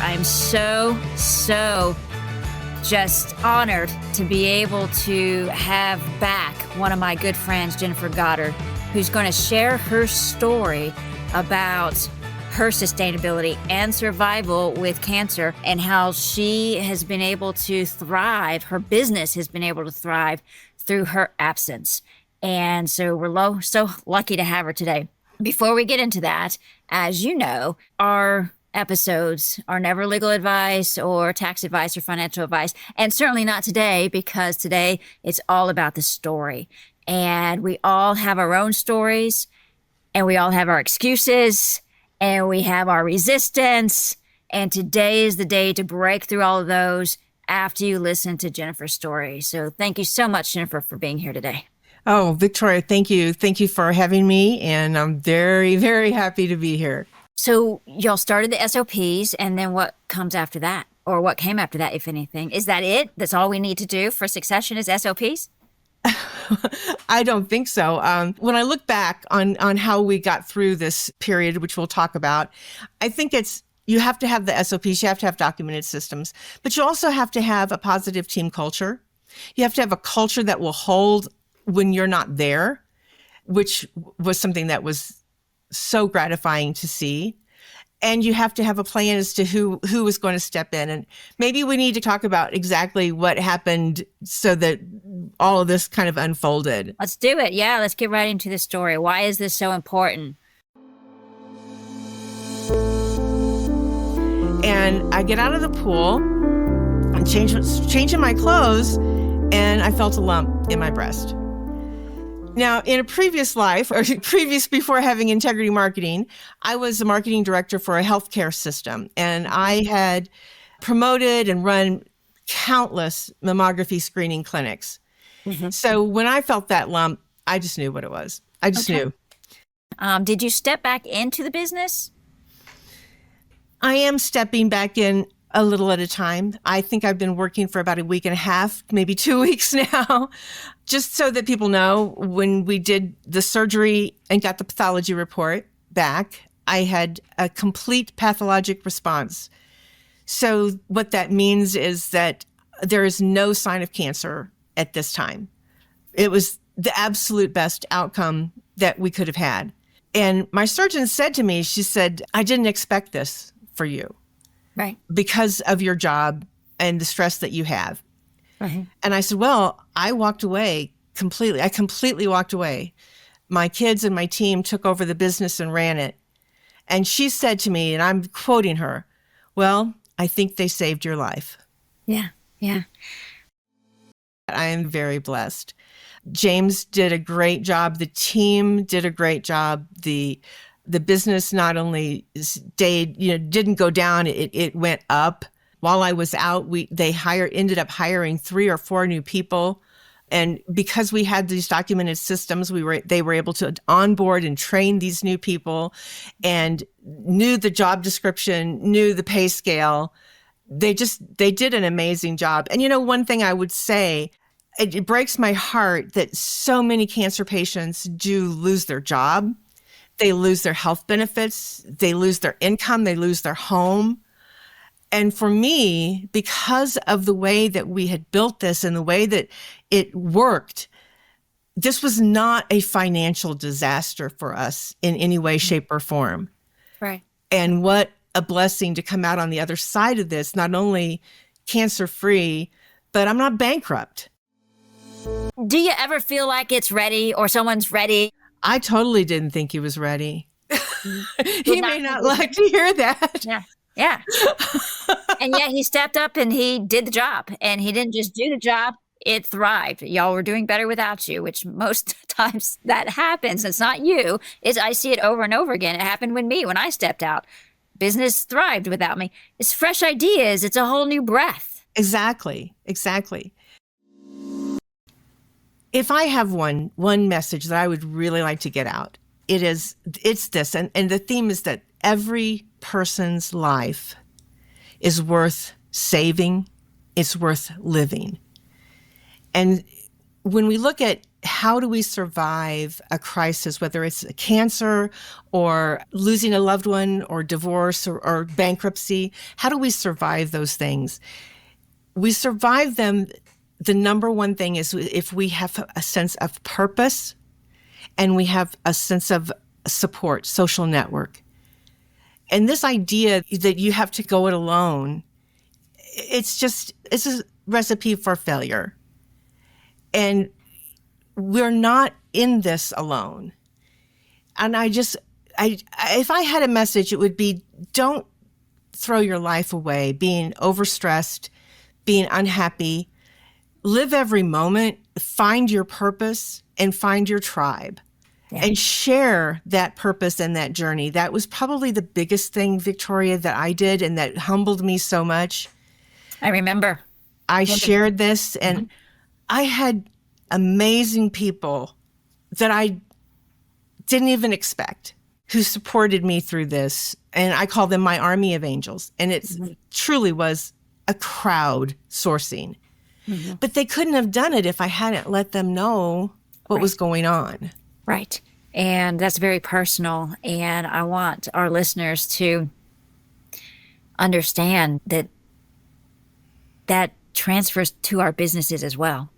I'm so just honored to be able to have back one of my good friends, Jennifer Goddard, who's going to share her story about her sustainability and survival with cancer and how she has been able to thrive. Her business has been able to thrive through her absence. And so we're so lucky to have her today. Before we get into that, as you know, our episodes are never legal advice or tax advice or financial advice, and certainly not today, because today it's all about the story. And we all have our own stories, and we all have our excuses, and we have our resistance. And today is the day to break through all of those after you listen to Jennifer's story. So thank you so much, Jennifer, for being here today. Oh, Victoria, thank you. Thank you for having me. And I'm very, very happy to be here. So y'all started the SOPs, and then what comes after that? Or what came after that, if anything? Is that it? That's all we need to do for succession is SOPs? I don't think so. When I look back on how we got through this period, which we'll talk about, I think you have to have the SOPs, you have to have documented systems, but you also have to have a positive team culture. You have to have a culture that will hold when you're not there, which was something that was so gratifying to see. And you have to have a plan as to who was going to step in. And maybe we need to talk about exactly what happened so that all of this kind of unfolded. Let's do it. Yeah, let's get right into the story. Why is this so important? And I get out of the pool and changing my clothes, and I felt a lump in my breast. Now, in a previous life, or before having integrity marketing, I was a marketing director for a healthcare system, and I had promoted and run countless mammography screening clinics. Mm-hmm. So when I felt that lump, I just knew what it was. I just knew. Did you step back into the business? I am stepping back in a little at a time. I think I've been working for about a week and a half, maybe 2 weeks now, just so that people know. When we did the surgery and got the pathology report back, I had a complete pathologic response. So what that means is that there is no sign of cancer at this time. It was the absolute best outcome that we could have had. And my surgeon said to me, she said, "I didn't expect this for you." Right. Because of your job and the stress that you have. Uh-huh. And I said, well, I walked away completely. I completely walked away. My kids and my team took over the business and ran it. And she said to me, and I'm quoting her, "Well, I think they saved your life." Yeah, yeah. I am very blessed. James did a great job. The team did a great job. The business not only stayed, didn't go down, it went up. While I was out, they ended up hiring 3 or 4 new people. And because we had these documented systems, they were able to onboard and train these new people and knew the job description, knew the pay scale. They did an amazing job. And one thing I would say, it breaks my heart that so many cancer patients do lose their job. They lose their health benefits, they lose their income, they lose their home. And for me, because of the way that we had built this and the way that it worked, this was not a financial disaster for us in any way, shape, or form. Right. And what a blessing to come out on the other side of this, not only cancer-free, but I'm not bankrupt. Do you ever feel like it's ready or someone's ready? I totally didn't think he was ready. He may not like to hear that. Yeah. Yeah. And yet he stepped up and he did the job. And he didn't just do the job, it thrived. Y'all were doing better without you, which most times that happens. It's not you. I see it over and over again. It happened with me when I stepped out. Business thrived without me. It's fresh ideas. It's a whole new breath. Exactly. If I have one message that I would really like to get out, it's this, and the theme is that every person's life is worth saving, it's worth living. And when we look at how do we survive a crisis, whether it's a cancer or losing a loved one or divorce or bankruptcy? How do we survive those things? We survive them. The number one thing is if we have a sense of purpose and we have a sense of support, social network. And this idea that you have to go it alone, it's a recipe for failure. And we're not in this alone. And if I had a message, it would be, don't throw your life away being overstressed, being unhappy. Live every moment, find your purpose, and find your tribe. Yeah. And share that purpose and that journey. That was probably the biggest thing, Victoria, that I did and that humbled me so much. I remember. I shared this, and I had amazing people that I didn't even expect who supported me through this. And I call them my army of angels. And it truly was a crowd sourcing. But they couldn't have done it if I hadn't let them know what was going on. Right. And that's very personal. And I want our listeners to understand that that transfers to our businesses as well.